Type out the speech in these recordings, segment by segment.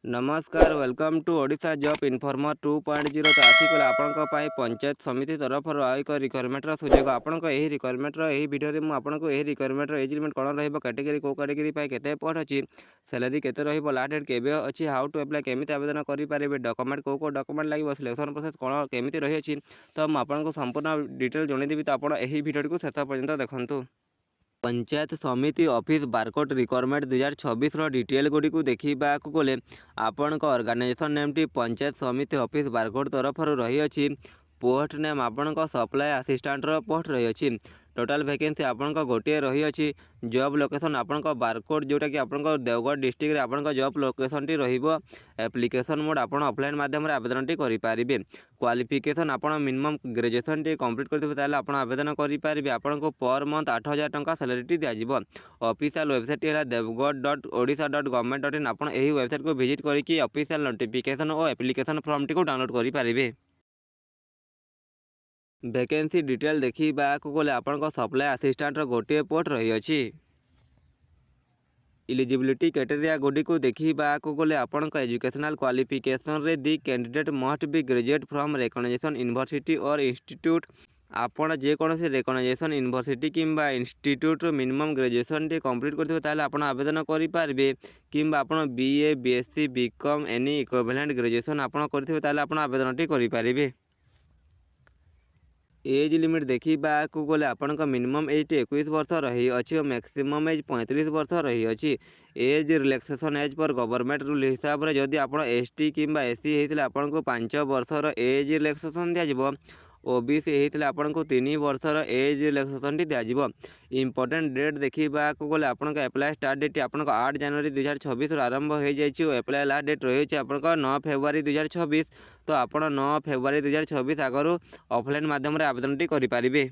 नमस्कार welcome to Odisha job informer 2.0 तो आसिकला आपंक पंचायत समिति तरफ एक रिक्वायरमेंटर सुजोग आपण रिक्वायरमेंटर यही भिडियो में आपको यही रिक्वायरमेंटर एज लिमिट कौन रैटेगरी कौ कैटेगरी केते पोस्ट अच्छी सैलरी केते लास्ट डेट केबे अच्छी हाउ टू एप्लाई केमी आवेदन करेंगे डॉक्यूमेंट कौ डॉक्यूमेंट लगे सिलेक्शन प्रोसेस कौन केमी रही है तो मुझे संपूर्ण डिटेल जनईदेवी तो आप भिडियो को शेष पर्यंत देखूँ। Panchayat Samiti office Barkot requirement 2026 detail गुड़ी को देखा गले आपण organisation name T panchayat Samiti office Barkot तरफ रही अछि। पोस्ट नेम आपण सप्लाई असिस्टेंट पोस्ट रही अछि। टोटाल वैकेंसी आपण गोटे रही अछि। जॉब लोकेशन आपण बारकोट जोटा कि आपण देवगढ़ डिस्ट्रिक्ट आपण जॉब लोकेशन टी रहिबो। एप्लिकेशन मोड आपण ऑफलाइन माध्यम आवेदन टी करि पारिबे। क्वालिफिकेशन आपण मिनिमम ग्रेजुएशन टी कंप्लीट करथिबे ताले आपण आवेदन करि पारिबे। आपण को पर मंथ 8000 टंका सैलरी टी दिया। ऑफिशियल वेबसाइट है dev.odisha.government.in आपण एही वेबसाइट को विजिट करके ऑफिशियल नोटिफिकेशन और एप्लिकेशन फॉर्म टी को डाउनलोड करि पारिबे। वैकेंसी डिटेल देखा गले आपण सप्लाई असिस्टेंट गोटे पोस्ट रही अछि। इलिजिबिलिटी क्राइटेरिया गुडी को देखा गले आपण एजुकेशनल क्वालिफिकेशन रे the candidate must be graduate from recognisation university और इंस्टीट्यूट। आपण जेकोसी रिकॉग्नाइजेशन यूनिवर्सिटी किंबा इंस्टीट्यूट मिनिमम ग्रेजुएशन टी कंप्लीट करथिबे ताले आपण आवेदन करि पारिबे। किंबा आपण BA BSc BCom any equivalent graduation आपण करथिबे ताले आपण आवेदन टी करि पारिबे। एज लिमिट देखा गले आपण मिनिमम एज 21 वर्ष रही अच्छी और मैक्सिमम एज 35 वर्ष रही अच्छी। एज रिलैक्सेशन एज पर गवर्नमेंट रूल हिसाब से जदि आप एसटी किंबा एससी होते आपन को 5 वर्षर एज रिलैक्सेशन दिज्व। ओबीसी होते आपन को 3 वर्षर एज रिलैक्सेशन दिज्व। इंपोर्टेंट डेट देखा गले आपन एप्लाई स्टार्ट डेट आप 8 जनवरी 2026 आरंभ हो जाए। एप्लाई लास्ट डेट रही है आप 9 फेब्रुआरी 2026। तो आप 9 फेब्रुआरी 2026 आगु ऑफलाइन माध्यम आवेदन टी करें।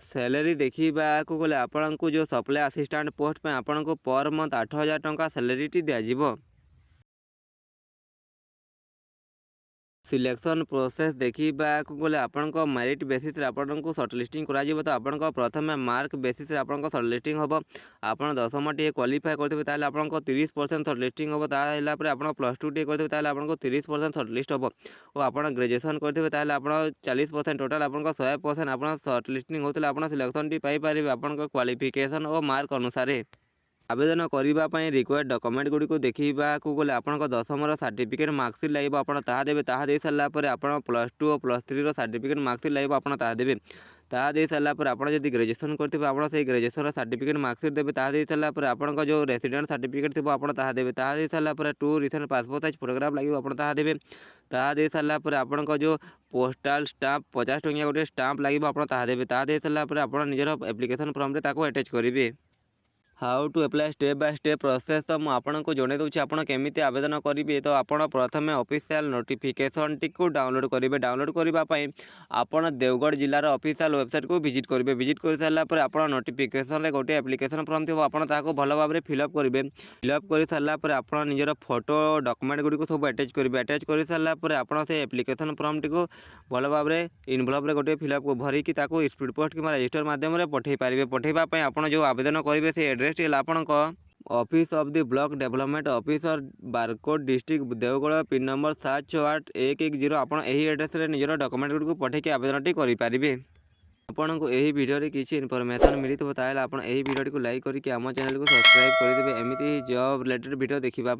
सैलरी देखा गले आपन को जो सप्लाई असिस्टेंट पोस्ट पे आपन को पर मंथ 8000 टंका सैलरी टी दिज्व। सिलेक्शन प्रोसेस देखा गले आपण मेरिट बेसिस आपन को सर्टलिस्टिंग करा तो आपण प्रथम मार्क बेसिस आपन सर्टलिस्टिंग हम। आपन 10वीं टी क्वालिफाई करते आपन 30% सर्टलिस्टिंग हम। तापर आप +2 टी करते आपन 30% सर्टलिस्ट हम। और आप ग्रेजुएशन करते आप 40% टोटाल आपन 100% आप सर्टलिस्टिंग होते आप सिलेक्शन टी पाइपर आपन क्वालिफिकेशन और मार्क अनुसार। आवेदन करने रिक्वायर्ड डॉक्यूमेंट गुडी को देखा गले आपण 10वीं सर्टिफिकेट मार्कसीट लगे आप देवे। दे सारापर आप +2 और +3 सर्टिफिकेट मार्कसीट लगे आप देवे। दे सारापर आप ग्रेजुएशन करते आप ग्रेजुएशन सर्टिफिकेट मार्कसीट देवे। दे सारापर आप जो रेसिडेंट सर्टिफिकेट थी आप देवे। दे सारापर 2 रिसेंट पासपोर्ट साइज फोटोग्राफ लगे आप देवे। दे सारापर आप जो पोस्टाल स्टाम्प 50 टंकिया गोटे स्टाम्प लगे आप देवे। दे सारापर आप निजर एप्लिकेशन फॉर्म अटैच करेंगे। How to apply step by step process तो मुझे जन दूसरी आप केमी आवेदन करेंगे। तो आप प्रथम ऑफिशियल नोटिफिकेशन टी को डाउनलोड करेंगे। डाउनलोड करने आप देवगढ़ जिलार ऑफिशियल वेबसाइट को विजिट करेंगे। विजिट कर सारापर आप नोटिफिकेशन गोटे एप्लिकेशन फॉर्म थी आप भल भाव में फिलअप करेंगे। फिलअप कर सारापर आप निजर फोटो डॉक्यूमेंट गुडी को सब अटैच करेंगे। अटैच कर सारापर आप एप्लिकेशन फॉर्म टी को भल भाव में इनवल्व गोटे फिलअप भरिकी स्पीड पोस्ट कि रजिस्टर माध्यम पठे पारे। पठेवाई आप जो आवेदन करेंगे से एड्रेस आपण office of the block development officer Barkot district Deogarh pin number 768110 आप एड्रेस निजर डॉक्यूमेंट गुडी को पठेक आवेदन टी करेंगे। आपन को यही वीडियो रे किसी इनफॉरमेशन मिली तो आप वीडियो को लाइक करके आम चैनल को सब्सक्राइब करदे एमती जॉब रिलेटेड वीडियो देखा।